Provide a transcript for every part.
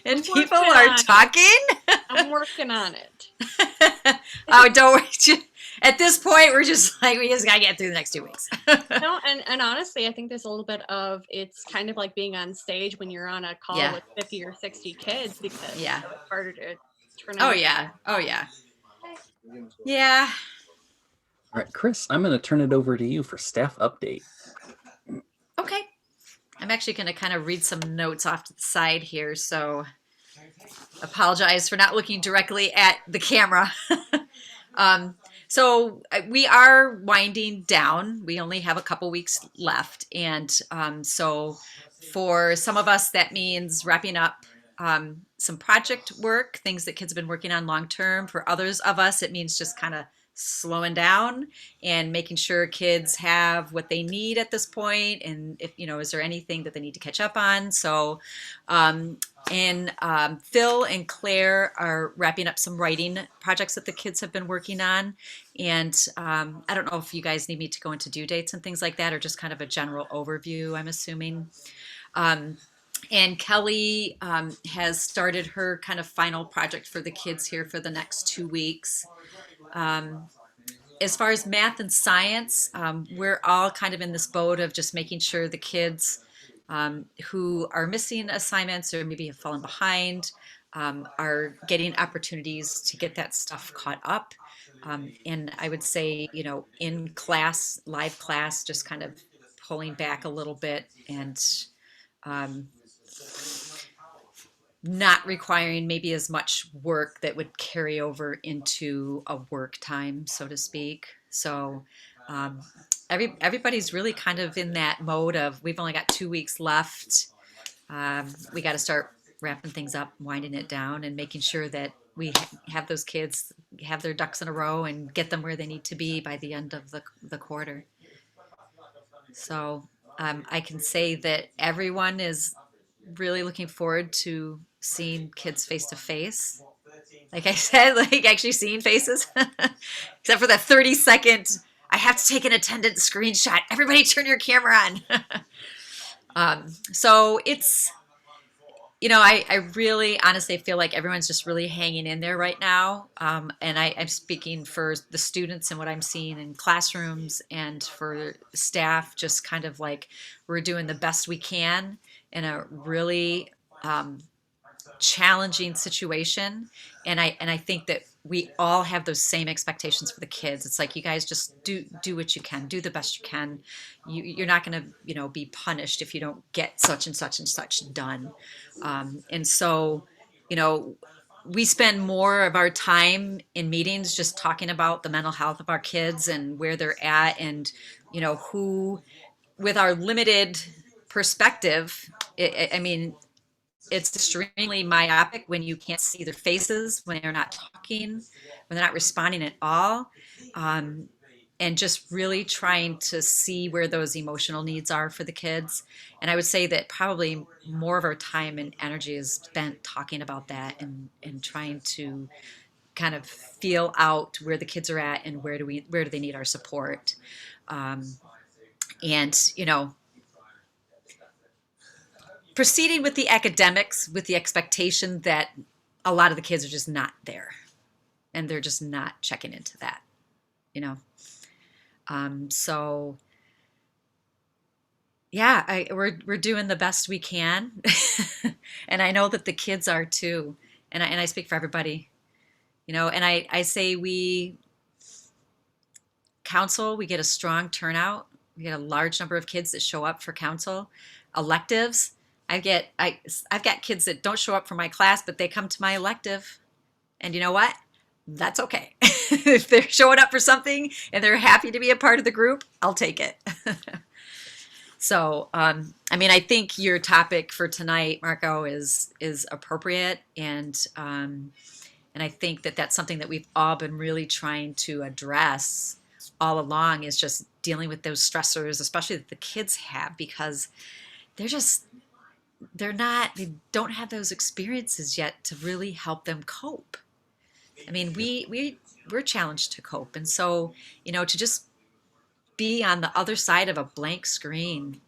and I'm people working are on it. talking. I'm working on it. Oh, don't worry. At this point, we're just like, we just got to get through the next 2 weeks. No, and honestly, I think there's a little bit of it's kind of like being on stage when you're on a call Yeah. with 50 or 60 kids because, Yeah. it's harder to turn Oh, everything yeah. Oh, off. yeah. Yeah. All right, Chris, I'm going to turn it over to you for staff update. Okay. I'm actually going to kind of read some notes off to the side here. So apologize for not looking directly at the camera. um, so we are winding down. We only have a couple weeks left. And so for some of us, that means wrapping up some project work, things that kids have been working on long term. For others of us, it means just kind of slowing down and making sure kids have what they need at this point, and if is there anything that they need to catch up on. So and Phil and Claire are wrapping up some writing projects that the kids have been working on. And I don't know if you guys need me to go into due dates and things like that, or just kind of a general overview, I'm assuming. um, and Kelly has started her kind of final project for the kids here for the next 2 weeks. um, as far as math and science, we're all kind of in this boat of just making sure the kids who are missing assignments or maybe have fallen behind are getting opportunities to get that stuff caught up. And I would say, in class, live class, just kind of pulling back a little bit and um, not requiring maybe as much work that would carry over into a work time, so to speak. So um, everybody's really kind of in that mode of we've only got 2 weeks left. We got to start wrapping things up, winding it down, and making sure that we have those kids have their ducks in a row and get them where they need to be by the end of the quarter. So I can say that everyone is really looking forward to seeing kids face to face. Like I said, like actually seeing faces, except for that 30-second. I have to take an attendance screenshot. Everybody turn your camera on. So it's, I really honestly feel like everyone's just really hanging in there right now. And I'm speaking for the students and what I'm seeing in classrooms, and for staff, just kind of like we're doing the best we can in a really challenging situation. And I think that we all have those same expectations for the kids. It's like, you guys just do what you can, do the best you can. You're not going to be punished if you don't get such and such and such done. And so you know we spend more of our time in meetings just talking about the mental health of our kids and where they're at, and who, with our limited perspective, I mean, it's extremely myopic when you can't see their faces, when they're not talking, when they're not responding at all. Um, and just really trying to see where those emotional needs are for the kids. And I would say that probably more of our time and energy is spent talking about that, and trying to kind of feel out where the kids are at and where do they need our support. Um, and proceeding with the academics with the expectation that a lot of the kids are just not there, and they're just not checking into that, you know. So yeah, we're doing the best we can, and I know that the kids are too, and I speak for everybody, and I say we council, we get a strong turnout. We get a large number of kids that show up for council. Electives, I've got kids that don't show up for my class, but they come to my elective, and you know what? That's okay. If they're showing up for something and they're happy to be a part of the group, I'll take it. So, I mean, I think your topic for tonight, Marco, is appropriate, and I think that that's something that we've all been really trying to address all along, is just dealing with those stressors, especially that the kids have, because they're just they don't have those experiences yet to really help them cope. I mean, we're challenged to cope, and so to just be on the other side of a blank screen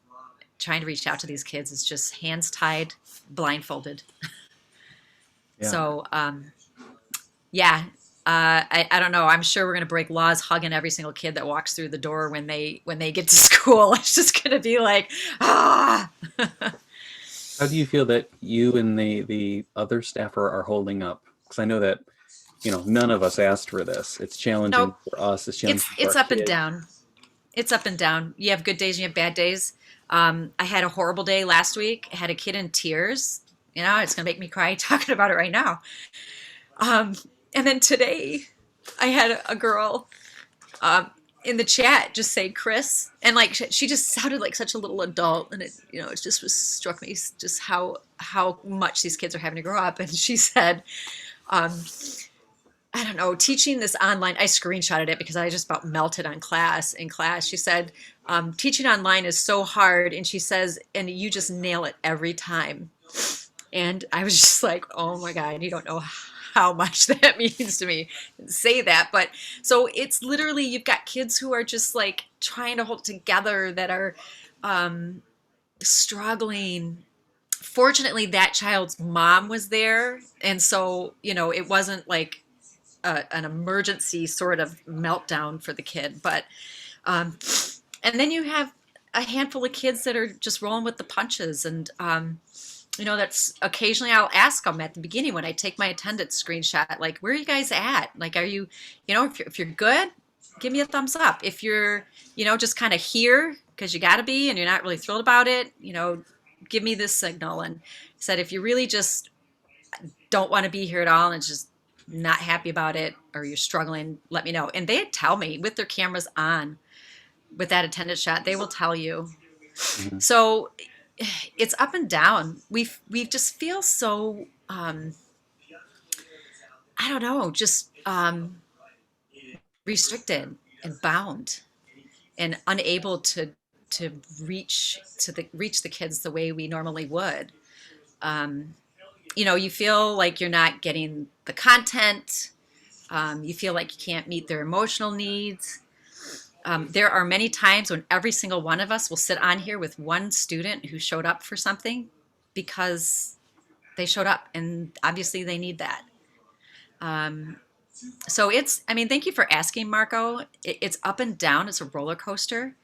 trying to reach out to these kids is just hands tied, blindfolded. Yeah. So, yeah, I don't know. I'm sure we're gonna break laws hugging every single kid that walks through the door when they get to school. It's just gonna be like, ah. How do you feel that you and the other staff are holding up? Because I know that, none of us asked for this. It's challenging Nope. for us. It's It's challenging for it's our up and kids. down. It's up and down. You have good days and you have bad days. I had a horrible day last week. I had a kid in tears. It's gonna make me cry talking about it right now. Um, and then today, I had a girl um, in the chat just say Chris, and like she just sounded like such a little adult, and it just was struck me just how much these kids are having to grow up. And she said, um, I don't know, teaching this online. I screenshotted it because I just about melted on in class. She said, teaching online is so hard, and she says, and you just nail it every time. And I was just like, oh my God, you don't know how much that means to me. Say that. But so it's literally, you've got kids who are just like trying to hold it together, that are um, struggling. Fortunately, that child's mom was there. And so, it wasn't like an emergency sort of meltdown for the kid. But, um, and then you have a handful of kids that are just rolling with the punches. And, that's occasionally I'll ask them at the beginning when I take my attendance screenshot, like, where are you guys at? Like, are you, if you're good, give me a thumbs up. If you're, just kind of here because you got to be and you're not really thrilled about it, give me this signal. And said, if you really just don't want to be here at all and just not happy about it, or you're struggling, let me know. And they tell me with their cameras on, with that attendance shot, they will tell you. Mhm. So it's up and down. We just feel so I don't know, just restricted and bound and unable to reach the kids the way we normally would. Um, you feel like you're not getting the content. You feel like you can't meet their emotional needs. There are many times when every single one of us will sit on here with one student who showed up for something because they showed up, and obviously they need that. Um, so thank you for asking, Marco. It's up and down. It's a roller coaster.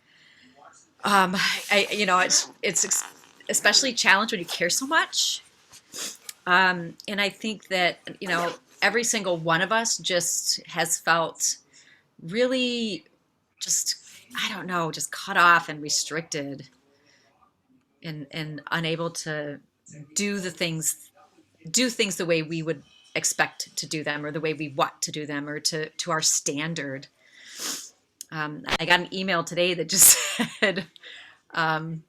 It's especially challenged when you care so much. And I think that, every single one of us just has felt really just, I don't know, just cut off and restricted, and unable to do the things do things the way we would expect to do them, or the way we want to do them, or to our standard. I got an email today that just said um,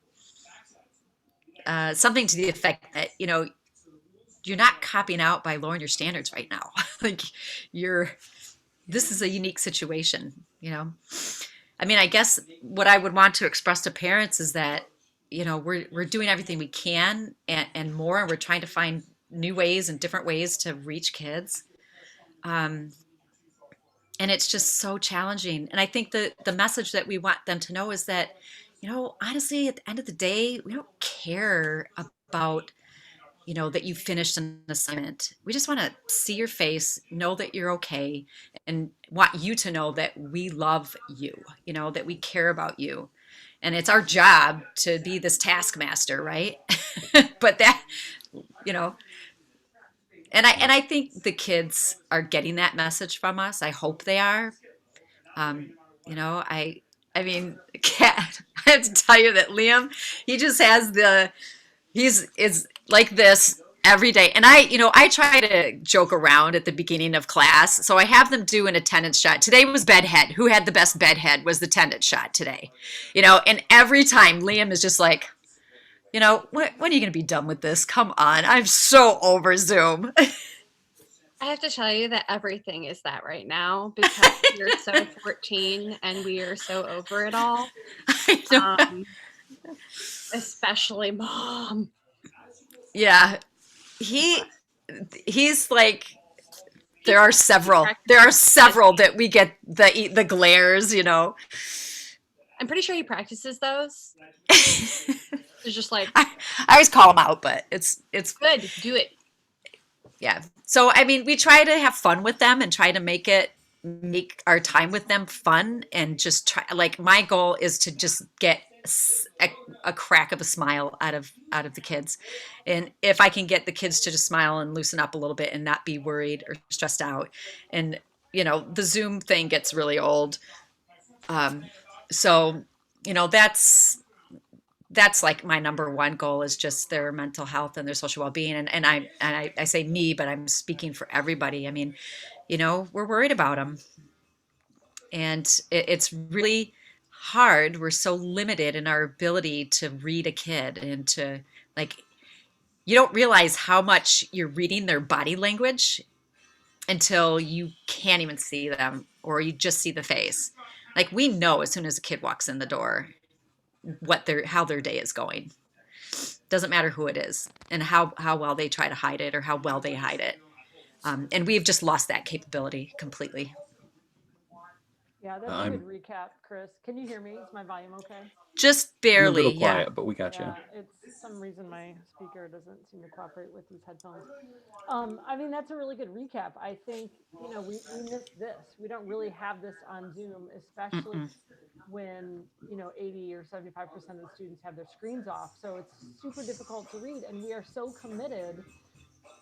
something to the effect that, you're not copying out by lowering your standards right now. Like, you're this is a unique situation. I guess what I would want to express to parents is that, we're doing everything we can, and more, and we're trying to find new ways and different ways to reach kids. Um, and it's just so challenging. And I think the message that we want them to know is that, honestly, at the end of the day, we don't care about, that you finished an assignment. We just want to see your face, know that you're okay, and want you to know that we love you, that we care about you. And it's our job to be this taskmaster, right? But that, you know, and I think the kids are getting that message from us. I hope they are. Um, you know, I I mean, Cat, I have to tell you that Liam, he just has he's is like this every day. And I try to joke around at the beginning of class. So I have them do an attendance shot. Today was bedhead. Who had the best bedhead was the attendance shot today. And every time Liam is just like, when are you going to be done with this? Come on. I'm so over Zoom. I have to tell you that everything is that right now because you're so 14 and we are so over it all. I know. Especially mom. Yeah. He's like, there are several that we get the glares. I'm pretty sure he practices those. It's just like, I always call him out, but it's good, do it. Yeah. So, I mean, we try to have fun with them and try to make our time with them fun and just try, like, my goal is to just get a crack of a smile out of the kids. And if I can get the kids to just smile and loosen up a little bit and not be worried or stressed out. And, the Zoom thing gets really old. Um, so, that's like my number one goal is just their mental health and their social well-being. And I say me, but I'm speaking for everybody. I mean, we're worried about them, and it's really hard. We're so limited in our ability to read a kid and to, like, you don't realize how much you're reading their body language until you can't even see them or you just see the face. Like, we know as soon as a kid walks in the door how their day is going. Doesn't matter who it is and how well they try to hide it or how well they hide it. And we've just lost that capability completely. Yeah, that's a I'm good recap, Chris. Can you hear me? Is my volume okay? Just you're a barely, little yeah. quiet, but we got you. Yeah, it's some reason my speaker doesn't seem to cooperate with these headphones. I mean, that's a really good recap. I think, we miss this. We don't really have this on Zoom, especially Mm-mm. when, 80 or 75% of the students have their screens off. So it's super difficult to read. And we are so committed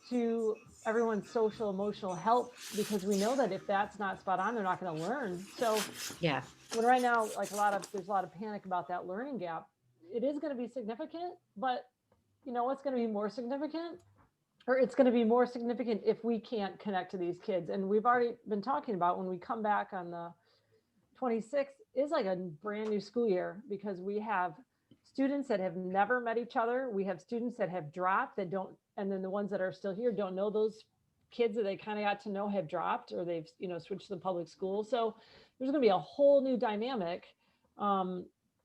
to everyone's social emotional health because we know that if that's not spot on, they're not going to learn. So Yeah. when right now, like there's a lot of panic about that learning gap, it is going to be significant, but what's going to be more significant, or it's going to be more significant if we can't connect to these kids. And we've already been talking about when we come back on the 26th is like a brand new school year because we have students that have never met each other. We have students that have dropped that don't, and then the ones that are still here don't know those kids that they kind of got to know have dropped or they've, switched to the public school. So there's going to be a whole new dynamic,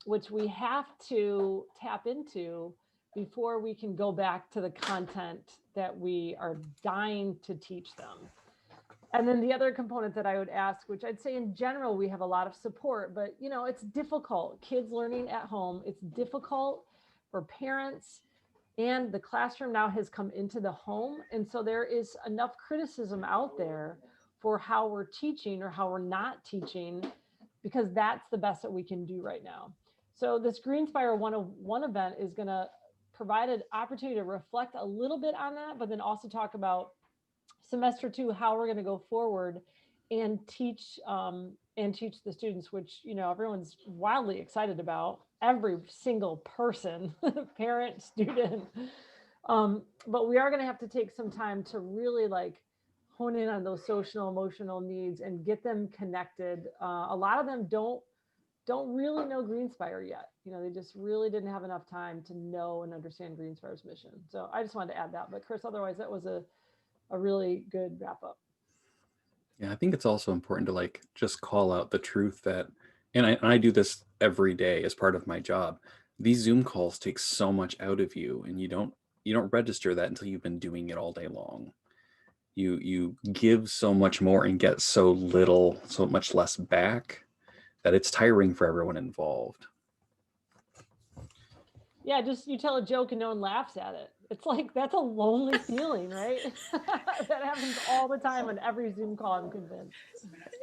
which we have to tap into before we can go back to the content that we are dying to teach them. And then the other component that I would ask, which I'd say in general, we have a lot of support, but it's difficult. Kids learning at home, it's difficult for parents, and the classroom now has come into the home. And so there is enough criticism out there for how we're teaching or how we're not teaching, because that's the best that we can do right now. So this Greenspire 101 event is going to provide an opportunity to reflect a little bit on that, but then also talk about semester 2, how we're going to go forward and teach the students, which everyone's wildly excited about, every single person, parent, student. But we are going to have to take some time to really like hone in on those social emotional needs and get them connected. A lot of them don't really know Greenspire yet. They just really didn't have enough time to know and understand Greenspire's mission. So I just wanted to add that. But Chris, otherwise that was a really good wrap up. Yeah, I think it's also important to like just call out the truth that, and I do this every day as part of my job. These Zoom calls take so much out of you, and you don't register that until you've been doing it all day long. You give so much more and get so little, so much less back, that it's tiring for everyone involved. Yeah, just you tell a joke and no one laughs at it. It's like, that's a lonely feeling, right? That happens all the time on every Zoom call, I'm convinced.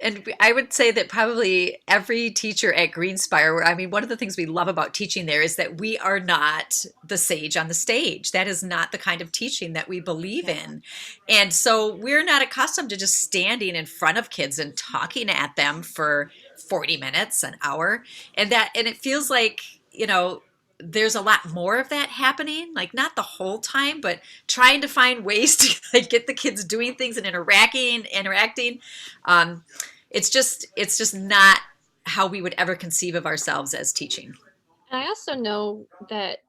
And I would say that probably every teacher at Greenspire, I mean, one of the things we love about teaching there is that we are not the sage on the stage. That is not the kind of teaching that we believe in. And so we're not accustomed to just standing in front of kids and talking at them for 40 minutes, an hour. And it feels like, there's a lot more of that happening, like not the whole time, but trying to find ways to like get the kids doing things and interacting. It's just not how we would ever conceive of ourselves as teaching. And I also know that,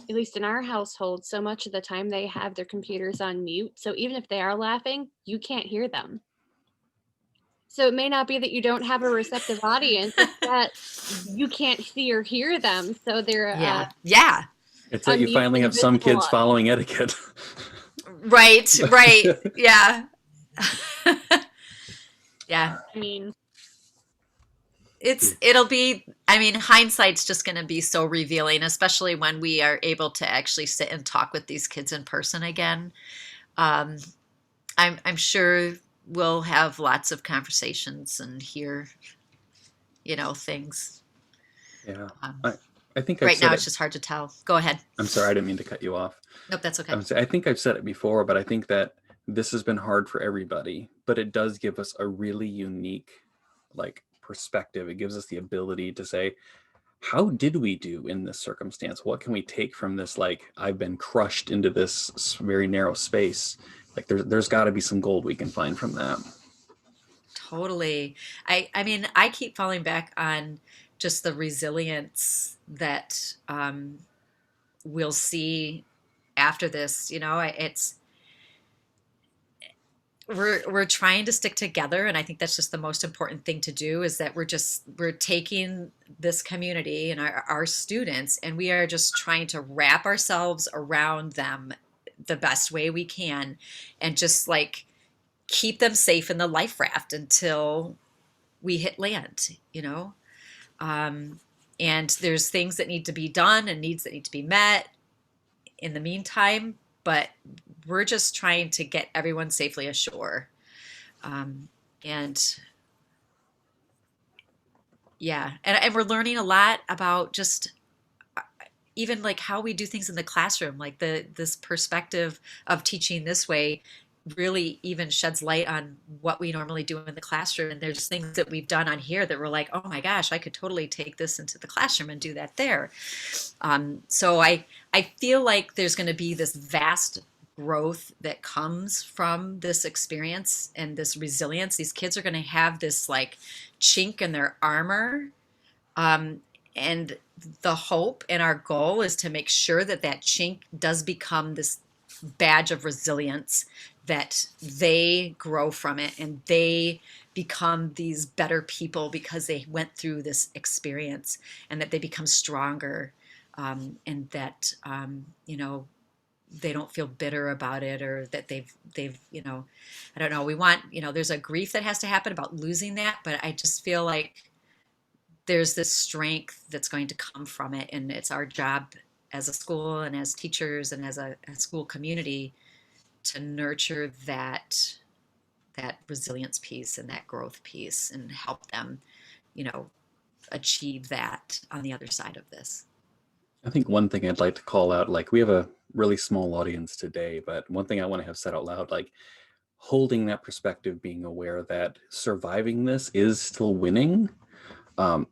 at least in our household, so much of the time they have their computers on mute. So even if they are laughing, you can't hear them. So it may not be that you don't have a receptive audience, it's that you can't see or hear them. So they're yeah. It's that you finally have some kids following etiquette. Right. Yeah. Yeah. I mean, hindsight's just going to be so revealing, especially when we are able to actually sit and talk with these kids in person again. I'm sure we'll have lots of conversations and hear, things. Yeah. Um, I think I've right said now, it. it's just hard to tell. Go ahead. I'm sorry, I didn't mean to cut you off. Nope, that's okay. I think I've said it before, but I think that this has been hard for everybody, but it does give us a really unique like perspective. It gives us the ability to say, how did we do in this circumstance? What can we take from this? Like, I've been crushed into this very narrow space. Like there's got to be some gold we can find from that. Totally. I mean, I keep falling back on just the resilience that we'll see after this. It's we're trying to stick together, and I think that's just the most important thing to do, is that we're taking this community and our students, and we are just trying to wrap ourselves around them the best way we can, and just like keep them safe in the life raft until we hit land. um, and there's things that need to be done and needs that need to be met in the meantime, but we're just trying to get everyone safely ashore. um, and yeah, and we're learning a lot about just even like how we do things in the classroom, like this perspective of teaching this way really even sheds light on what we normally do in the classroom. And there's things that we've done on here that we're like, oh my gosh, I could totally take this into the classroom and do that there. So I feel like there's going to be this vast growth that comes from this experience and this resilience. These kids are going to have this like chink in their armor. Um, and the hope and our goal is to make sure that that chink does become this badge of resilience, that they grow from it and they become these better people because they went through this experience, and that they become stronger, and that they don't feel bitter about it, or that they've I don't know, we want, there's a grief that has to happen about losing that, but I just feel like there's this strength that's going to come from it, and it's our job as a school and as teachers and as a school community to nurture that resilience piece and that growth piece and help them you know achieve that on the other side of this. I think one thing I'd like to call out, like we have a really small audience today, but one thing I want to have said out loud, like holding that perspective, being aware that surviving this is still winning.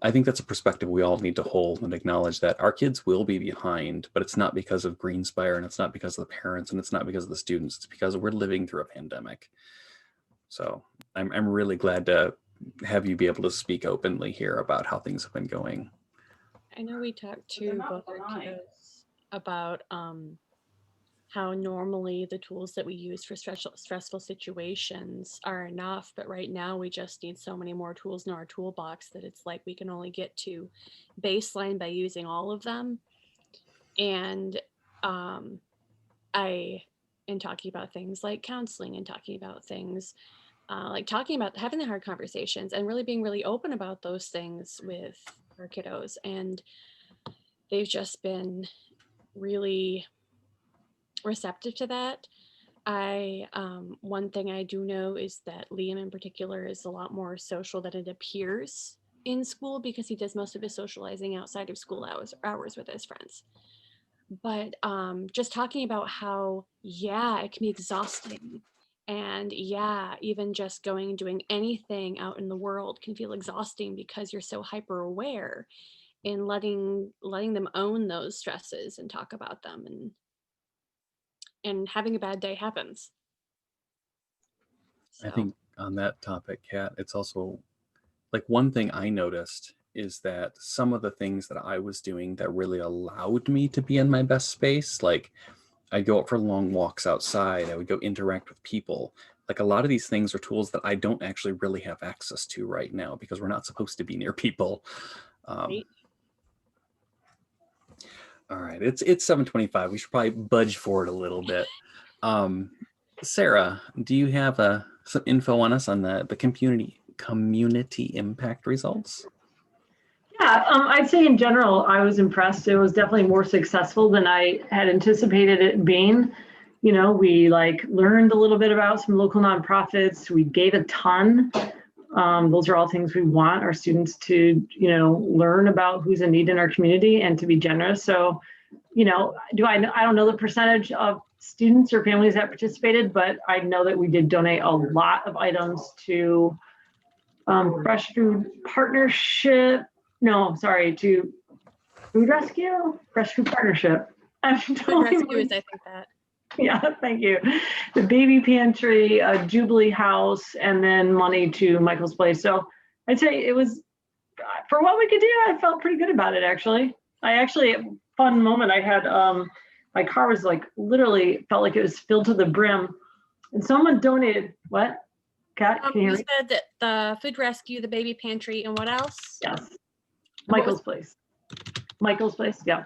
I think that's a perspective we all need to hold and acknowledge that our kids will be behind, but it's not because of Greenspire, and it's not because of the parents, and it's not because of the students. It's because we're living through a pandemic. So I'm really glad to have you be able to speak openly here about how things have been going. I know we talked to both our kiddos about how normally the tools that we use for stressful situations are enough, but right now we just need so many more tools in our toolbox that it's like we can only get to baseline by using all of them. And I, in talking about things like counseling and talking about things like talking about having the hard conversations and really being really open about those things with our kiddos, and they've just been really receptive to that. I one thing I do know is that Liam in particular is a lot more social than it appears in school, because he does most of his socializing outside of school hours with his friends. But just talking about how, yeah, it can be exhausting, and yeah, even just going and doing anything out in the world can feel exhausting because you're so hyper aware, and letting them own those stresses and talk about them, and having a bad day happens. I So think on that topic, Kat, it's also like one thing I noticed is that some of the things that I was doing that really allowed me to be in my best space, like I'd go out for long walks outside, I would go interact with people. Like a lot of these things are tools that I don't actually really have access to right now because we're not supposed to be near people. right. All right, it's 7:25. We should probably budge forward a little bit. Sarah, do you have some info on us on the community impact results? Yeah, I'd say in general, I was impressed. It was definitely more successful than I had anticipated it being. You know, we like learned a little bit about some local nonprofits. We gave a ton. Those are all things we want our students to, you know, learn about who's in need in our community and to be generous. So, you know, I don't know the percentage of students or families that participated, but I know that we did donate a lot of items to Fresh Food Partnership. No, sorry, to Food Rescue, Fresh Food Partnership. I'm Food totally rescue is, I think that. yeah, thank you. The baby pantry, Jubilee House, and then money to Michael's Place. So I'd say it was, for what we could do, I felt pretty good about it, actually. Fun moment I had, my car was like, literally felt like it was filled to the brim. And someone donated, what? Kat, can you hear You me? said that the food rescue, the baby pantry, and what else? Yes. what was- Michael's Place. Michael's Place, yeah.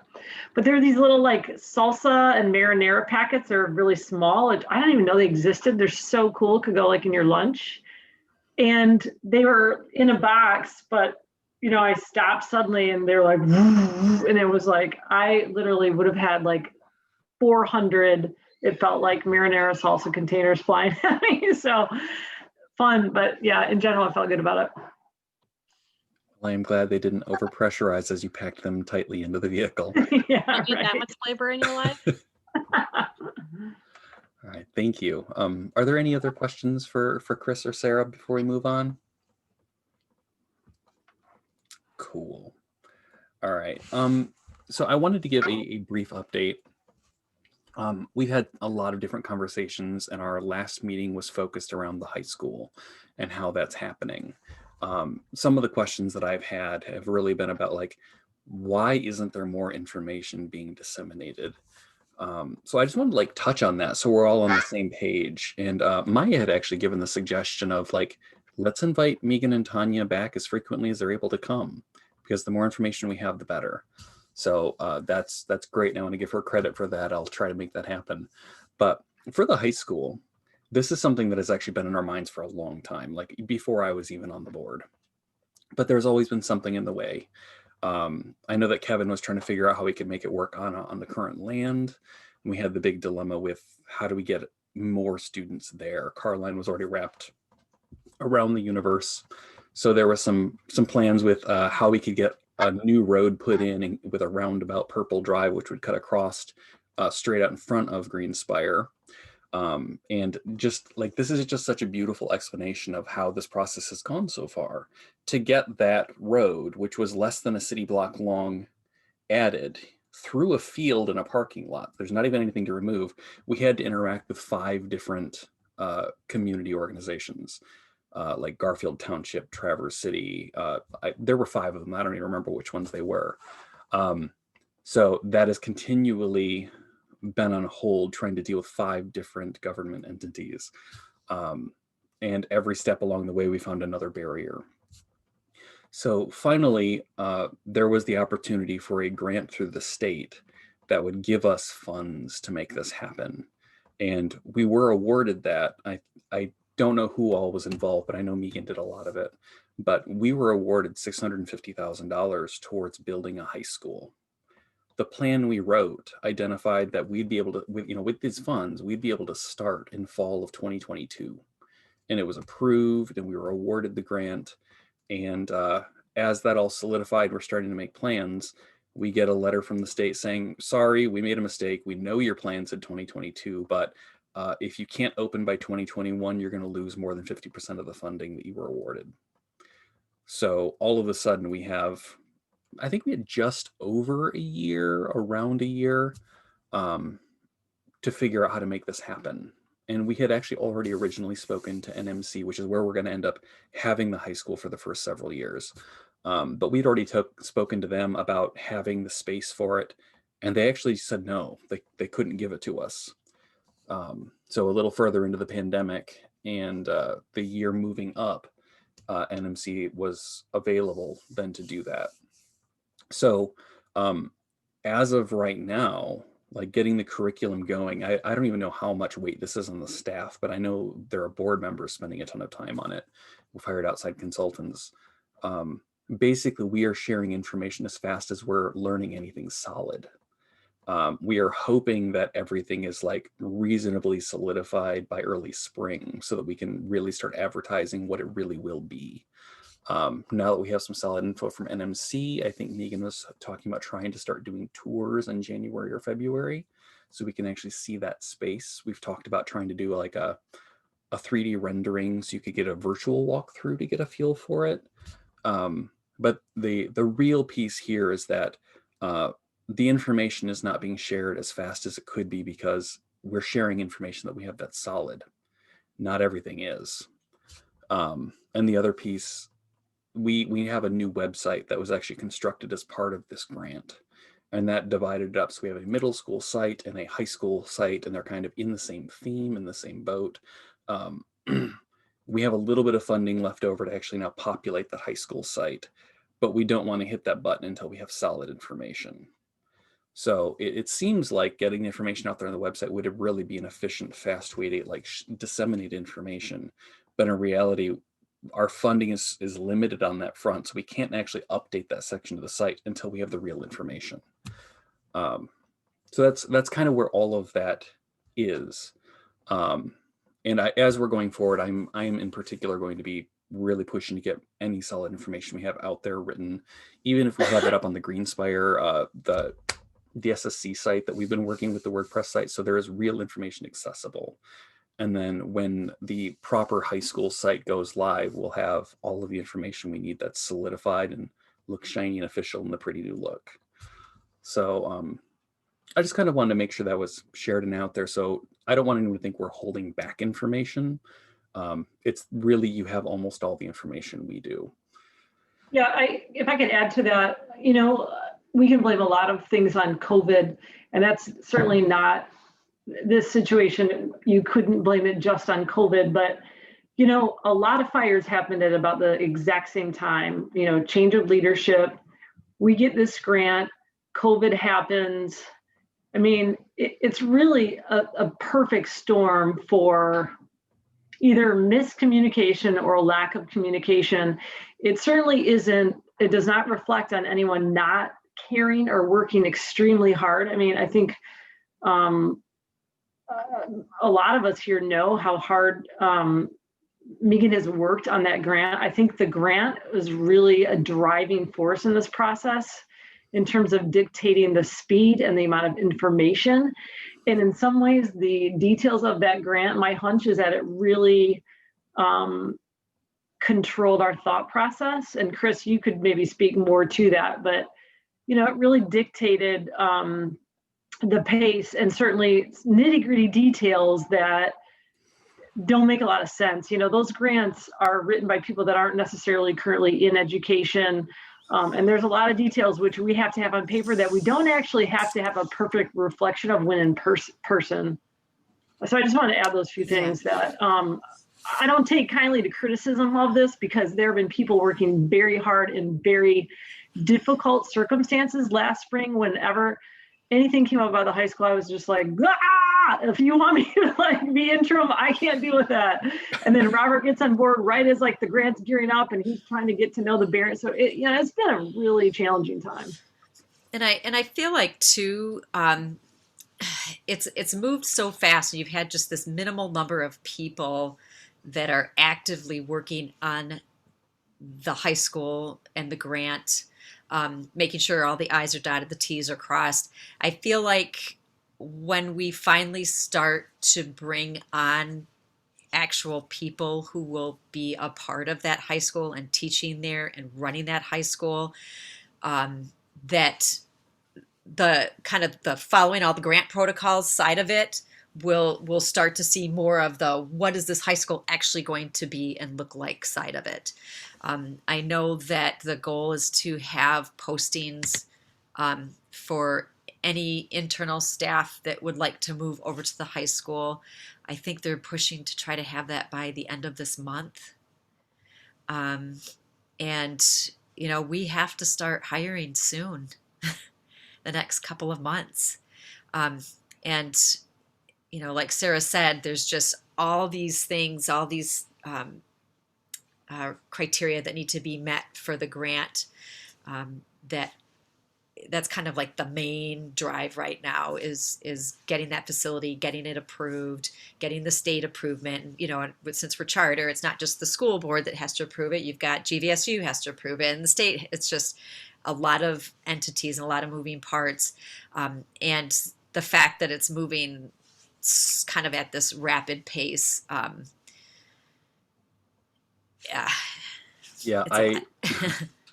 But there are these little like salsa and marinara packets. They're really small. I don't even know they existed. They're so cool. Could go like in your lunch. And they were in a box, but you know, I stopped suddenly and they're like, and it was like, I literally would have had like 400, it felt like marinara salsa containers flying at me. So fun, but yeah, in general, I felt good about it. Well, I am glad they didn't overpressurize as you packed them tightly into the vehicle. Yeah, You need that right. much flavor in your life? All right, thank you. Are there any other questions for Chris or Sarah before we move on? Cool. All right. So I wanted to give a brief update. We've had a lot of different conversations, and our last meeting was focused around the high school and how that's happening. Some of the questions that I've had have really been about like, why isn't there more information being disseminated? So I just wanted to like touch on that so we're all on the same page. And Maya had actually given the suggestion of like, let's invite Megan and Tanya back as frequently as they're able to come, because the more information we have, the better. So that's great. And I want to give her credit for that. I'll try to make that happen. But for the high school, this is something that has actually been in our minds for a long time, like before I was even on the board. But there's always been something in the way. I know that Kevin was trying to figure out how we could make it work on the current land. And we had the big dilemma with how do we get more students there. Carline was already wrapped around the universe. So there were some plans with how we could get a new road put in with a roundabout Purple Drive, which would cut across straight out in front of Greenspire. And just like, this is just such a beautiful explanation of how this process has gone so far. To get that road, which was less than a city block long, added through a field and a parking lot, there's not even anything to remove. We had to interact with 5 different community organizations, like Garfield Township, Traverse City. There were 5 of them. I don't even remember which ones they were. So that has continually been on hold, trying to deal with 5 different government entities. And every step along the way, we found another barrier. So finally, there was the opportunity for a grant through the state that would give us funds to make this happen. And we were awarded that. I don't know who all was involved, but I know Megan did a lot of it. But we were awarded $650,000 towards building a high school. The plan we wrote identified that we'd be able to, with these funds, we'd be able to start in fall of 2022. And it was approved and we were awarded the grant. And as that all solidified, we're starting to make plans. We get a letter from the state saying, sorry, we made a mistake. We know your plan said 2022, but if you can't open by 2021, you're going to lose more than 50% of the funding that you were awarded. So all of a sudden we have, I think we had just over a year, around a year, to figure out how to make this happen. And we had actually already originally spoken to NMC, which is where we're going to end up having the high school for the first several years. But we'd already spoken to them about having the space for it. And they actually said no, they couldn't give it to us. So a little further into the pandemic and the year moving up, NMC was available then to do that. So as of right now, like getting the curriculum going, I don't even know how much weight this is on the staff, but I know there are board members spending a ton of time on it. We've hired outside consultants. Basically, we are sharing information as fast as we're learning anything solid. We are hoping that everything is like reasonably solidified by early spring so that we can really start advertising what it really will be. Now that we have some solid info from NMC, I think Megan was talking about trying to start doing tours in January or February so we can actually see that space. We've talked about trying to do like a 3D rendering so you could get a virtual walkthrough to get a feel for it. But the real piece here is that the information is not being shared as fast as it could be because we're sharing information that we have that's solid. Not everything is. And the other piece, we have a new website that was actually constructed as part of this grant, and that divided it up. So we have a middle school site and a high school site, and they're kind of in the same theme, in the same boat. We have a little bit of funding left over to actually now populate the high school site, but we don't want to hit that button until we have solid information. So it seems like getting the information out there on the website would really be an efficient, fast way to like disseminate information. But in reality, our funding is limited on that front, so we can't actually update that section of the site until we have the real information. So that's kind of where all of that is. And as we're going forward, I'm in particular going to be really pushing to get any solid information we have out there written, even if we have it up on the Greenspire, the SSC site that we've been working with, the WordPress site, so there is real information accessible. And then when the proper high school site goes live, we'll have all of the information we need that's solidified and looks shiny and official in the pretty new look. So I just kind of wanted to make sure that was shared and out there. So I don't want anyone to think we're holding back information. It's really, you have almost all the information we do. Yeah, if I could add to that, we can blame a lot of things on COVID, and that's certainly not this situation. You couldn't blame it just on COVID, but a lot of fires happened at about the exact same time. Change of leadership. We get this grant, COVID happens. I mean, it's really a perfect storm for either miscommunication or lack of communication. It certainly isn't, it does not reflect on anyone not caring or working extremely hard. I mean, I think a lot of us here know how hard Megan has worked on that grant. I think the grant was really a driving force in this process in terms of dictating the speed and the amount of information. And in some ways, the details of that grant, my hunch is that it really controlled our thought process. And Chris, you could maybe speak more to that, but it really dictated the pace, and certainly nitty-gritty details that don't make a lot of sense. Those grants are written by people that aren't necessarily currently in education. And there's a lot of details which we have to have on paper that we don't actually have to have a perfect reflection of when in person. So I just want to add those few things that I don't take kindly to criticism of this, because there have been people working very hard in very difficult circumstances. Last spring, whenever anything came up about the high school, I was just like, if you want me to be interim, I can't deal with that. And then Robert gets on board right as the grant's gearing up, and he's trying to get to know the parents. So it's been a really challenging time. And I feel like too, it's moved so fast, and you've had just this minimal number of people that are actively working on the high school and the grant, making sure all the I's are dotted, the T's are crossed. I feel like when we finally start to bring on actual people who will be a part of that high school and teaching there and running that high school, that the kind of the following all the grant protocols side of it we'll start to see more of the what is this high school actually going to be and look like side of it. I know that the goal is to have postings for any internal staff that would like to move over to the high school. I think they're pushing to try to have that by the end of this month. And, we have to start hiring soon, the next couple of months. And, like Sarah said, there's just all these things, all these criteria that need to be met for the grant, that that's kind of like the main drive right now is getting that facility, getting it approved, getting the state approval. And, you know, and since we're charter, it's not just the school board that has to approve it. You've got GVSU has to approve it, and the state. It's just a lot of entities and a lot of moving parts, and the fact that it's moving kind of at this rapid pace. Yeah, Yeah, it's a lot.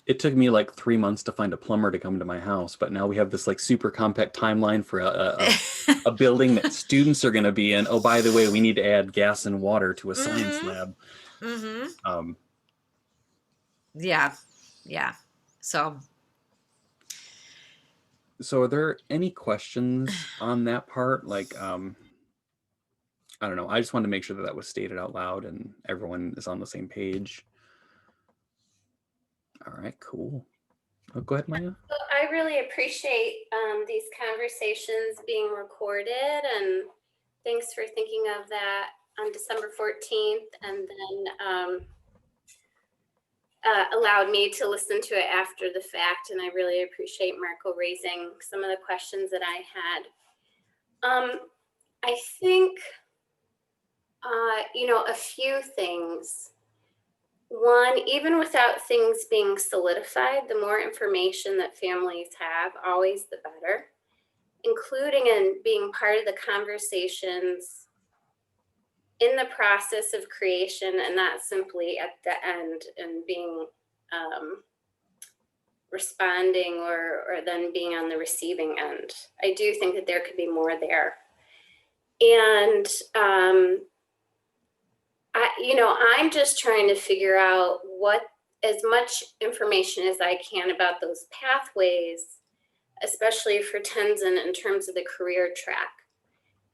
it took me like 3 months to find a plumber to come to my house, but now we have this like super compact timeline for a building that students are going to be in. Oh, by the way, we need to add gas and water to a science Mhm. lab. Mm-hmm. Yeah, yeah. So So are there any questions on that part? Like, I don't know. I just wanted to make sure that that was stated out loud and everyone is on the same page. All right, cool. Oh, go ahead, Maya. Well, I really appreciate these conversations being recorded, and thanks for thinking of that on December 14th, and then allowed me to listen to it after the fact. And I really appreciate Marco raising some of the questions that I had. I think, you know, a few things. One, even without things being solidified, the more information that families have, always the better, including and being part of the conversations in the process of creation, and not simply at the end and being responding or then being on the receiving end. I do think that there could be more there. And you know, I'm just trying to figure out what, as much information as I can about those pathways, especially for Tenzin in terms of the career track.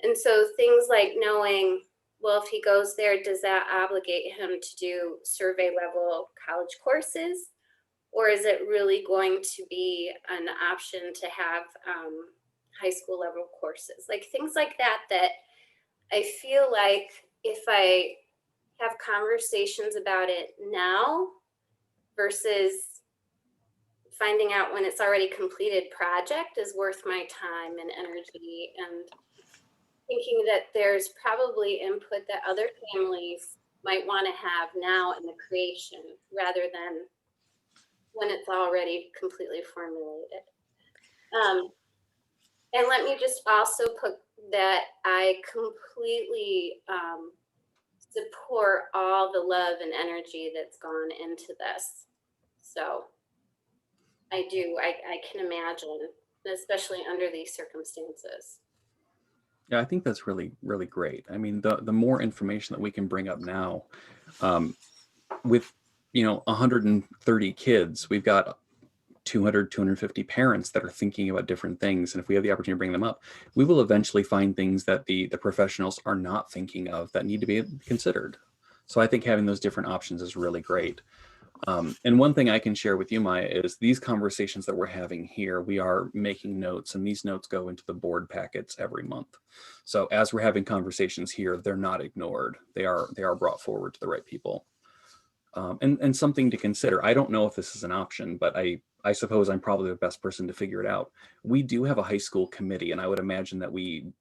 And so things like knowing, well, if he goes there, does that obligate him to do survey level college courses? Or is it really going to be an option to have high school level courses? Like things like that, that I feel like if I have conversations about it now versus finding out when it's already completed project is worth my time and energy, and thinking that there's probably input that other families might want to have now in the creation rather than when it's already completely formulated. And let me just also put that I completely support all the love and energy that's gone into this. So I do, I can imagine, especially under these circumstances. Yeah, I think that's really, really great. I mean, the more information that we can bring up now, with, you know, 130 kids, we've got 200, 250 parents that are thinking about different things. And if we have the opportunity to bring them up, we will eventually find things that the professionals are not thinking of that need to be considered. So I think having those different options is really great. And one thing I can share with you, Maya, is these conversations that we're having here, we are making notes, and these notes go into the board packets every month. So as we're having conversations here, they're not ignored. They are brought forward to the right people. And something to consider. I don't know if this is an option, but I suppose I'm probably the best person to figure it out. We do have a high school committee, and I would imagine that we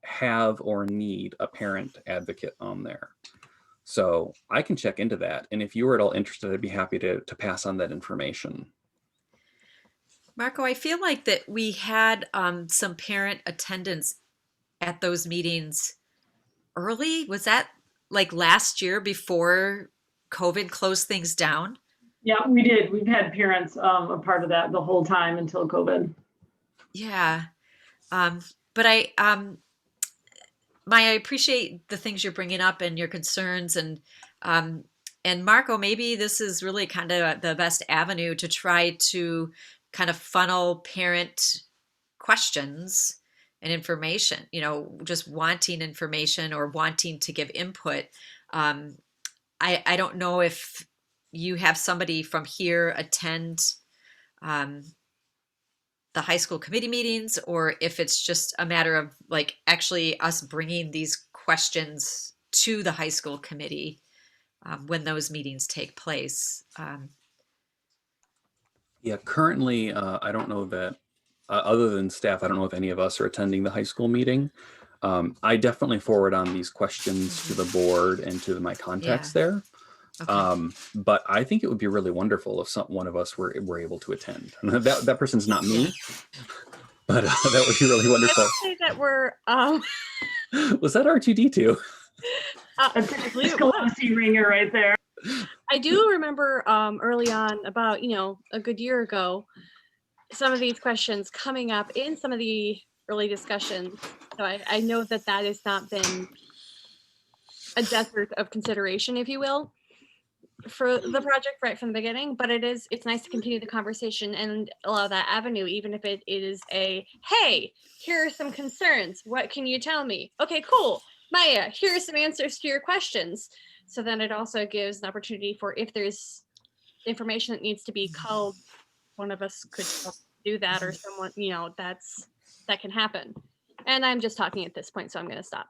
have or need a parent advocate on there. So I can check into that. And if you were at all interested, I'd be happy to pass on that information. Marco, I feel like that we had some parent attendance at those meetings early. Was that like last year before COVID closed things down? Yeah, we did. We've had parents a part of that the whole time until COVID. Yeah. But Maya, I appreciate the things you're bringing up and your concerns, and Marco, maybe this is really kind of the best avenue to try to kind of funnel parent questions and information, you know, just wanting information or wanting to give input. I don't know if you have somebody from here attend the high school committee meetings, or if it's just a matter of like actually us bringing these questions to the high school committee when those meetings take place. Yeah, currently, I don't know that other than staff, I don't know if any of us are attending the high school meeting. I definitely forward on these questions to the board and to my contacts there. Okay. But I think it would be really wonderful if one of us were able to attend. That person's not me, but that would be really I wonderful. would say that we're Was that R2D2? That's I a believe it was. Scalasi ringer right there. I do remember early on, about a good year ago, some of these questions coming up in some of the early discussions. So I know that has not been a desert of consideration, if you will, for the project right from the beginning, but it's nice to continue the conversation and allow that avenue, even if it is hey, here are some concerns, what can you tell me? Okay, cool, Maya, here are some answers to your questions. So then it also gives an opportunity for, if there's information that needs to be called, one of us could do that, or someone, that can happen. And I'm just talking at this point, so I'm going to stop.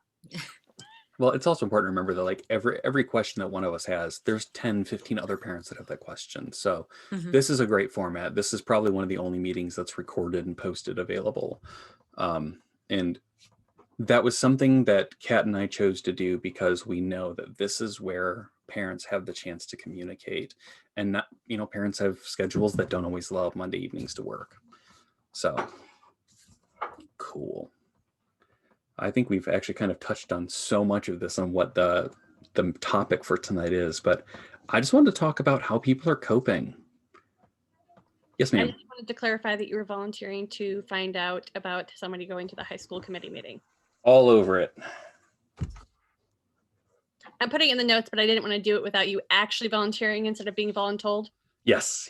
Well, it's also important to remember that like every question that one of us has, there's 10, 15 other parents that have that question. So this is a great format. This is probably one of the only meetings that's recorded and posted available. And that was something that Kat and I chose to do because we know that this is where parents have the chance to communicate, and not, parents have schedules that don't always allow Monday evenings to work. So cool. I think we've actually kind of touched on so much of this on what the topic for tonight is, but I just wanted to talk about how people are coping. Yes, I ma'am. just wanted to clarify that you were volunteering to find out about somebody going to the high school committee meeting. All over it. I'm putting it in the notes, but I didn't want to do it without you actually volunteering instead of being voluntold. Yes.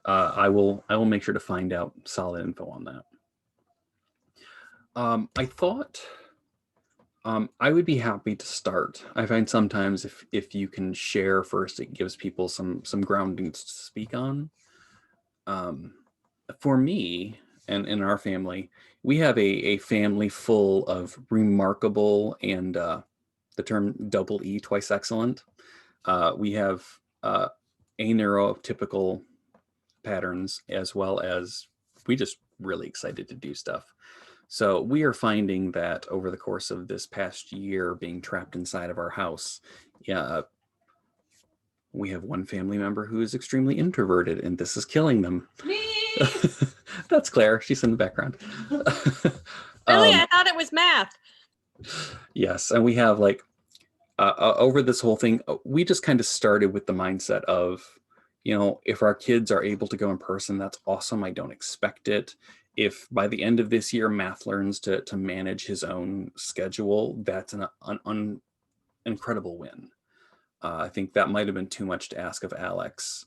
I will make sure to find out solid info on that. I thought I would be happy to start. I find sometimes if you can share first, it gives people some grounding to speak on. For me and in our family, we have a family full of remarkable and the term double E, twice excellent. We have neurotypical patterns, as well as we just really excited to do stuff. So we are finding that over the course of this past year being trapped inside of our house, we have one family member who is extremely introverted, and this is killing them. Me. That's Claire. She's in the background. Really? I thought it was math. Yes. And we have over this whole thing, we just kind of started with the mindset of, if our kids are able to go in person, that's awesome. I don't expect it. If by the end of this year, Math learns to manage his own schedule, that's an incredible win. I think that might have been too much to ask of Alex,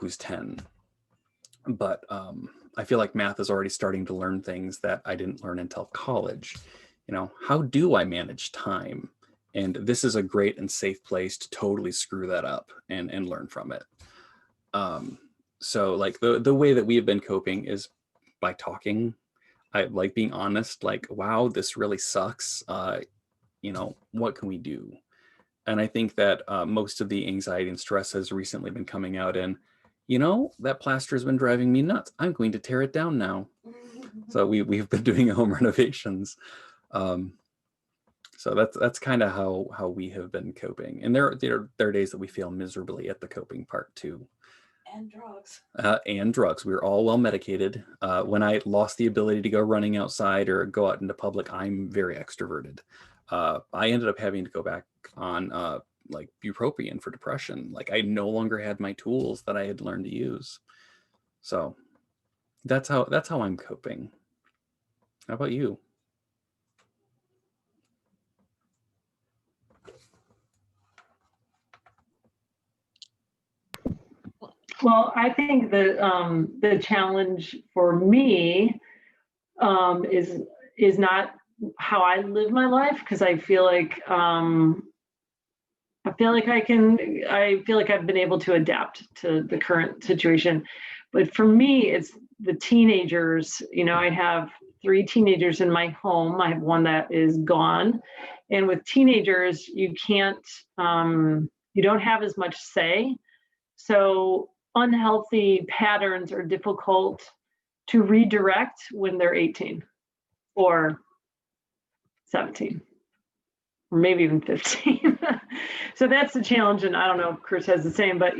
who's 10. But I feel like Math is already starting to learn things that I didn't learn until college. How do I manage time? And this is a great and safe place to totally screw that up and learn from it. So like the way that we have been coping is by talking. I like being honest, like, wow, this really sucks. What can we do? And I think that most of the anxiety and stress has recently been coming out in, that plaster has been driving me nuts. I'm going to tear it down now. So we've been doing home renovations. So that's kind of how we have been coping. And there are days that we fail miserably at the coping part too. And drugs. And drugs. We were all well medicated. When I lost the ability to go running outside or go out into public, I'm very extroverted. I ended up having to go back on like bupropion for depression. Like I no longer had my tools that I had learned to use. So that's how I'm coping. How about you? Well, I think the challenge for me is not how I live my life, because I feel like I've been able to adapt to the current situation. But for me, it's the teenagers. I have 3 teenagers in my home. I have one that is gone. And with teenagers, you don't have as much say. So unhealthy patterns are difficult to redirect when they're 18 or 17 or maybe even 15. So that's the challenge. And I don't know if Chris has the same, but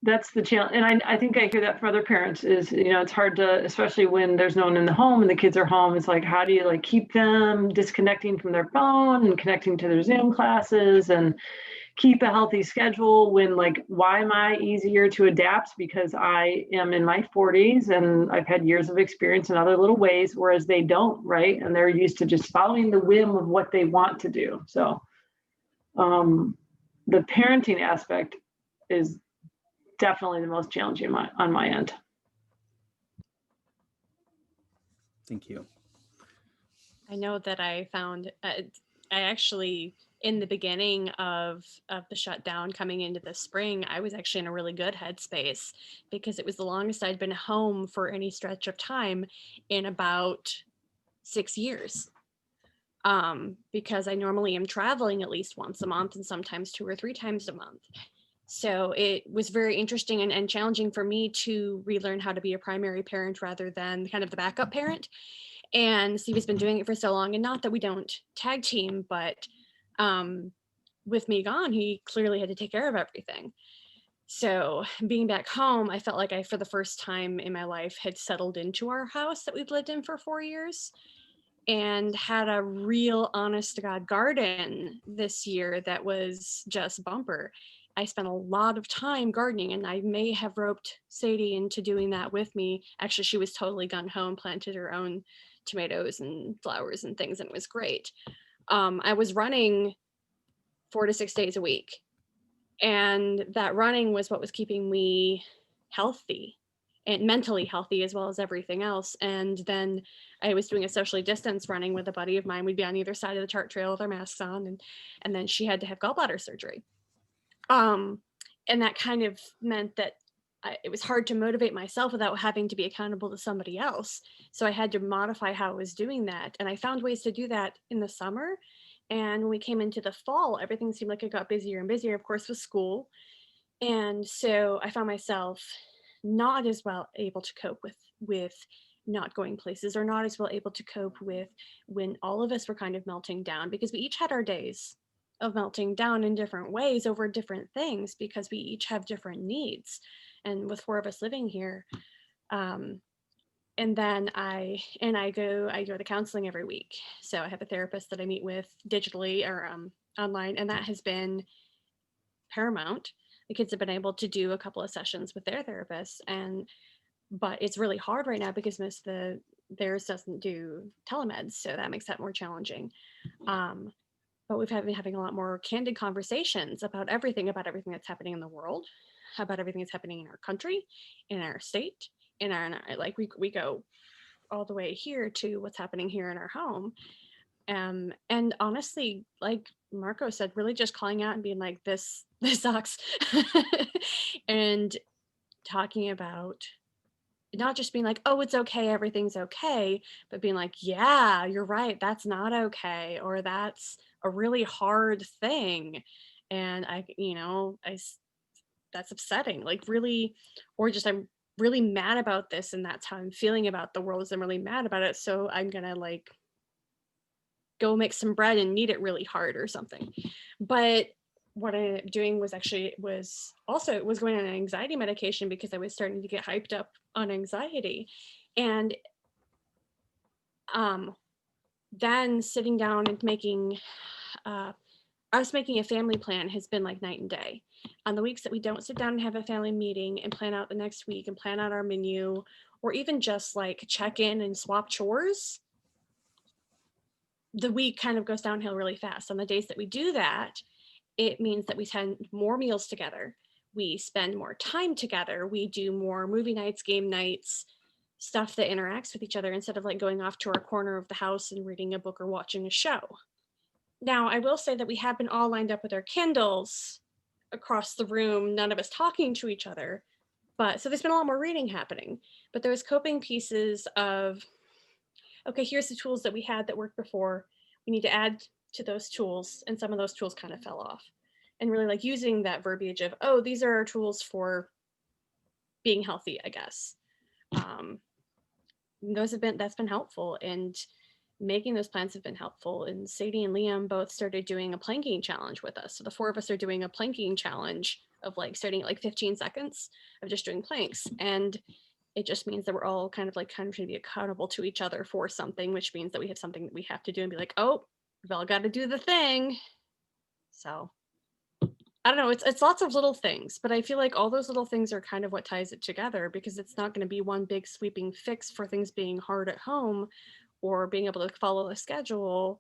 that's the challenge. And I think I hear that from other parents is, it's hard to, especially when there's no one in the home and the kids are home. It's like, how do you like keep them disconnecting from their phone and connecting to their Zoom classes and keep a healthy schedule when like, why am I easier to adapt? Because I am in my 40s and I've had years of experience in other little ways, whereas they don't, right? And they're used to just following the whim of what they want to do. So the parenting aspect is definitely the most challenging on my end. Thank you. I know that I found, I actually, in the beginning of the shutdown coming into the spring, I was actually in a really good headspace because it was the longest I'd been home for any stretch of time in about 6 years. Because I normally am traveling at least once a month and sometimes 2 or 3 times a month. So it was very interesting and challenging for me to relearn how to be a primary parent rather than kind of the backup parent. And Steve has been doing it for so long, and not that we don't tag team, but with me gone, he clearly had to take care of everything. So being back home, I felt like I, for the first time in my life, had settled into our house that we've lived in for 4 years and had a real honest to God garden this year that was just bumper. I spent a lot of time gardening, and I may have roped Sadie into doing that with me. Actually, she was totally gung-ho and planted her own tomatoes and flowers and things, and it was great. I was running 4 to 6 days a week, and that running was what was keeping me healthy and mentally healthy as well as everything else. And then I was doing a socially distanced running with a buddy of mine. We'd be on either side of the chart trail with our masks on, and then she had to have gallbladder surgery. And that kind of meant that it was hard to motivate myself without having to be accountable to somebody else. So I had to modify how I was doing that. And I found ways to do that in the summer. And when we came into the fall, everything seemed like it got busier and busier, of course, with school. And so I found myself not as well able to cope with not going places, or not as well able to cope with when all of us were kind of melting down, because we each had our days of melting down in different ways over different things, because we each have different needs. And with 4 of us living here, and then I go to counseling every week. So I have a therapist that I meet with digitally or online, and that has been paramount. The kids have been able to do a couple of sessions with their therapists, but it's really hard right now because most of theirs doesn't do telemeds, so that makes that more challenging. But we've been having a lot more candid conversations about everything that's happening in the world, about everything that's happening in our country, in our state, in our like we go all the way here to what's happening here in our home. And honestly, like Marco said, really just calling out and being like, this sucks. And talking about not just being like, oh, it's okay, everything's okay, but being like, yeah, you're right, that's not okay, or that's a really hard thing. And that's upsetting, like really, or just I'm really mad about this, and that's how I'm feeling about the world, is I'm really mad about it. So I'm gonna like go make some bread and knead it really hard or something. But what I ended up doing was going on an anxiety medication because I was starting to get hyped up on anxiety. And then sitting down and making a family plan has been like night and day. On the weeks that we don't sit down and have a family meeting and plan out the next week and plan out our menu, or even just like check in and swap chores, the week kind of goes downhill really fast. On the days that we do that, it means that we spend more meals together. We spend more time together. We do more movie nights, game nights, stuff that interacts with each other, instead of like going off to our corner of the house and reading a book or watching a show. Now, I will say that we have been all lined up with our Kindles across the room, none of us talking to each other. But so there's been a lot more reading happening. But there's coping pieces of, okay, here's the tools that we had that worked before. We need to add to those tools. And some of those tools kind of fell off. And really like using that verbiage of, oh, these are our tools for being healthy, I guess. That's been helpful, and making those plans have been helpful. And Sadie and Liam both started doing a planking challenge with us. So the 4 of us are doing a planking challenge of like starting at like 15 seconds of just doing planks. And it just means that we're all kind of trying to be accountable to each other for something, which means that we have something that we have to do and be like, oh, we've all got to do the thing. So I don't know, it's lots of little things, but I feel like all those little things are kind of what ties it together, because it's not going to be one big sweeping fix for things being hard at home or being able to follow a schedule.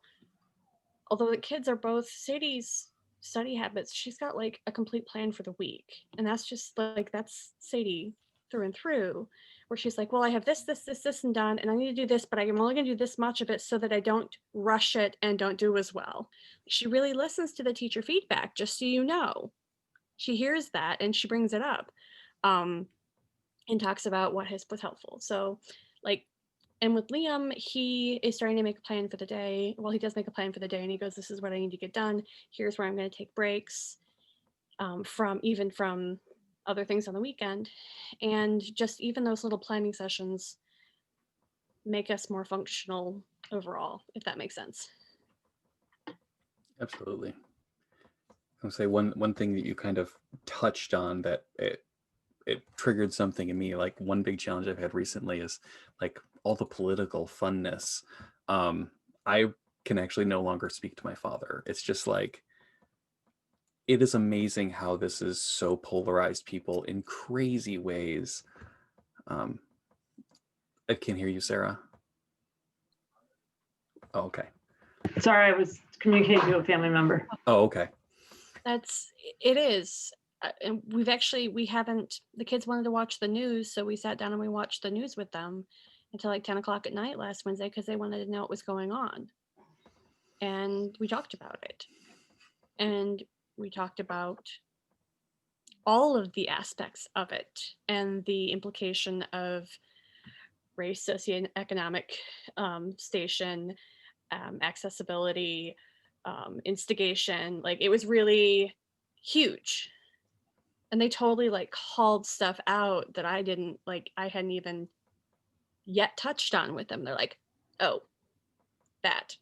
Although the kids are both, Sadie's study habits, she's got like a complete plan for the week. And that's just like, that's Sadie through and through, where she's like, well, I have this, and done, and I need to do this, but I'm only going to do this much of it so that I don't rush it and don't do as well. She really listens to the teacher feedback, just so you know. She hears that and she brings it up, and talks about what was helpful. So like, and with Liam, he is starting to make a plan for the day. Well, he does make a plan for the day and he goes, this is what I need to get done. Here's where I'm going to take breaks, from other things on the weekend. And just even those little planning sessions make us more functional overall, if that makes sense. Absolutely. I'll say one thing that you kind of touched on that it triggered something in me. Like one big challenge I've had recently is like all the political funness. I can actually no longer speak to my father. It's just like, it is amazing how this is so polarized people in crazy ways. I can't hear you, Sarah. Oh, okay. Sorry, I was communicating to a family member. Oh, okay. It is. And we haven't, the kids wanted to watch the news. So we sat down and we watched the news with them until like 10 o'clock at night last Wednesday, because they wanted to know what was going on. And we talked about it. And we talked about all of the aspects of it and the implication of race, socioeconomic station, accessibility, instigation. Like, it was really huge. And they totally like called stuff out that I hadn't even yet touched on with them. They're like, oh, that.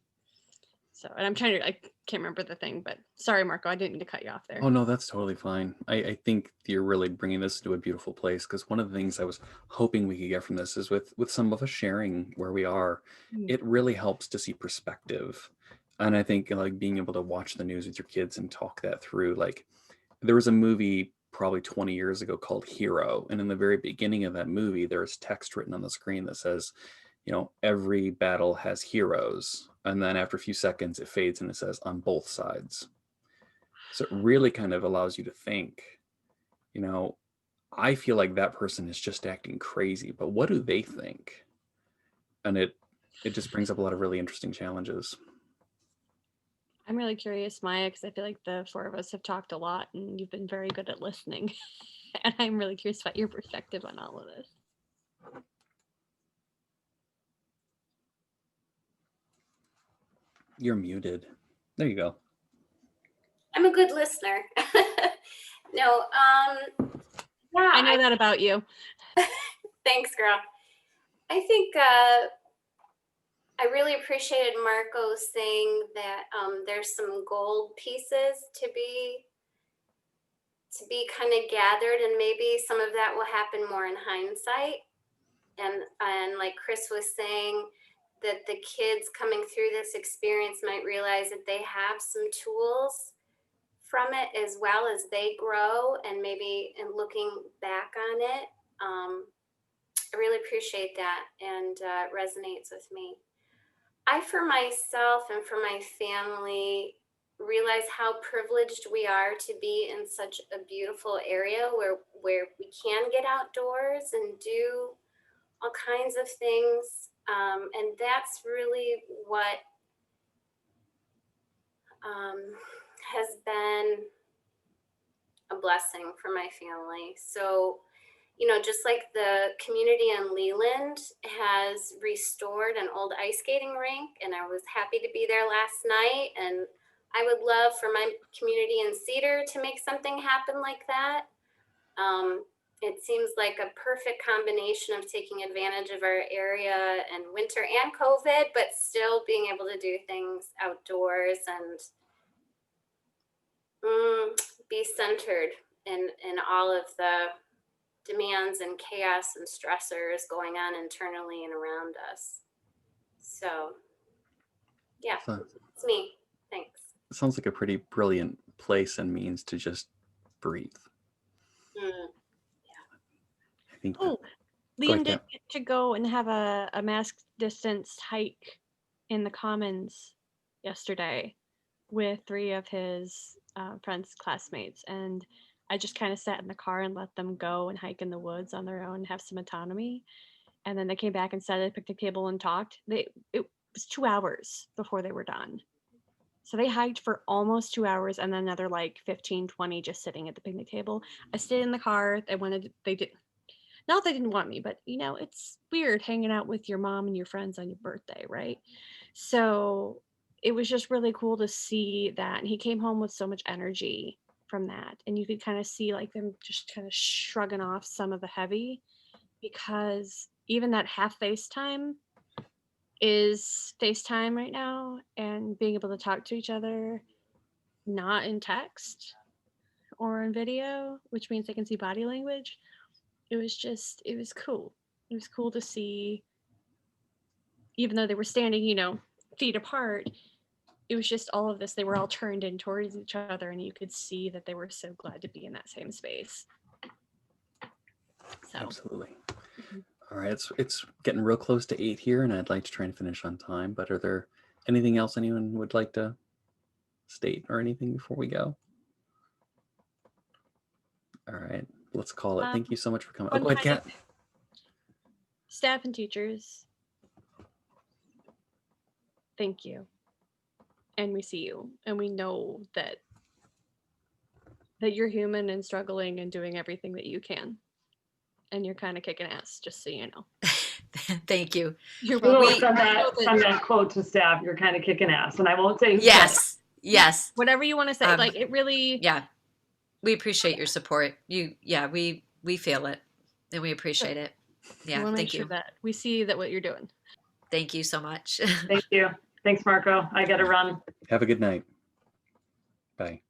So, and I can't remember the thing, but sorry, Marco, I didn't mean to cut you off there. Oh no, that's totally fine. I think you're really bringing this to a beautiful place, because one of the things I was hoping we could get from this is with some of us sharing where we are, it really helps to see perspective. And I think like being able to watch the news with your kids and talk that through. Like, there was a movie probably 20 years ago called Hero, and in the very beginning of that movie, there's text written on the screen that says, every battle has heroes. And then after a few seconds, it fades and it says on both sides. So it really kind of allows you to think, I feel like that person is just acting crazy, but what do they think? And it just brings up a lot of really interesting challenges. I'm really curious, Maya, because I feel like the 4 of us have talked a lot and you've been very good at listening. And I'm really curious about your perspective on all of this. You're muted. There you go. I'm a good listener. No, yeah. I know that about you. Thanks, girl. I think I really appreciated Marco saying that there's some gold pieces to be kind of gathered, and maybe some of that will happen more in hindsight. And like Chris was saying, that the kids coming through this experience might realize that they have some tools from it as well as they grow, and maybe in looking back on it. I really appreciate that, and it resonates with me. I, for myself and for my family, realize how privileged we are to be in such a beautiful area where we can get outdoors and do all kinds of things. And that's really what has been a blessing for my family. So, just like the community in Leland has restored an old ice skating rink, and I was happy to be there last night. And I would love for my community in Cedar to make something happen like that. it seems like a perfect combination of taking advantage of our area and winter and COVID, but still being able to do things outdoors and be centered in all of the demands and chaos and stressors going on internally and around us. So yeah, So it's me. Thanks. it sounds like a pretty brilliant place and means to just breathe. I think that, Oh, go Liam ahead, did Kat. get to go and have a mask distance hike in the Commons yesterday with 3 of his friends, classmates, and I just kind of sat in the car and let them go and hike in the woods on their own and have some autonomy. And then they came back and sat at a picnic table and talked. It was 2 hours before they were done. So they hiked for almost 2 hours and then another like 15, 20 just sitting at the picnic table. I stayed in the car. They did not they didn't want me, but you know, it's weird hanging out with your mom and your friends on your birthday, right? So it was just really cool to see that. And he came home with so much energy from that. And you could kind of see like them just kind of shrugging off some of the heavy, because even that half FaceTime is FaceTime right now, and being able to talk to each other, not in text or in video, which means they can see body language. It was cool. It was cool to see, even though they were standing, you know, feet apart, it was just all of this. They were all turned in towards each other, and you could see that they were so glad to be in that same space. So, Absolutely. Mhm. All right, it's getting real close to 8 here, and I'd like to try and finish on time. But are there anything else anyone would like to state or anything before we go? All right, let's call it. Thank you so much for coming. Oh, one go ahead, final Kat. staff and teachers, thank you. And we see you, and we know that you're human and struggling and doing everything that you can. And you're kind of kicking ass, just so you know. Thank you. You're We will welcome. send that quote to staff. You're kind of kicking ass, and I won't say who said it. Yes. Yes. Whatever you want to say. Like, it really, Yeah. We appreciate your support. We feel it and we appreciate it. we Yeah. want to make Thank sure you. that we see that what you're doing. Thank you so much. Thank you. Thanks, Marco. I got to run. Have a good night. Bye.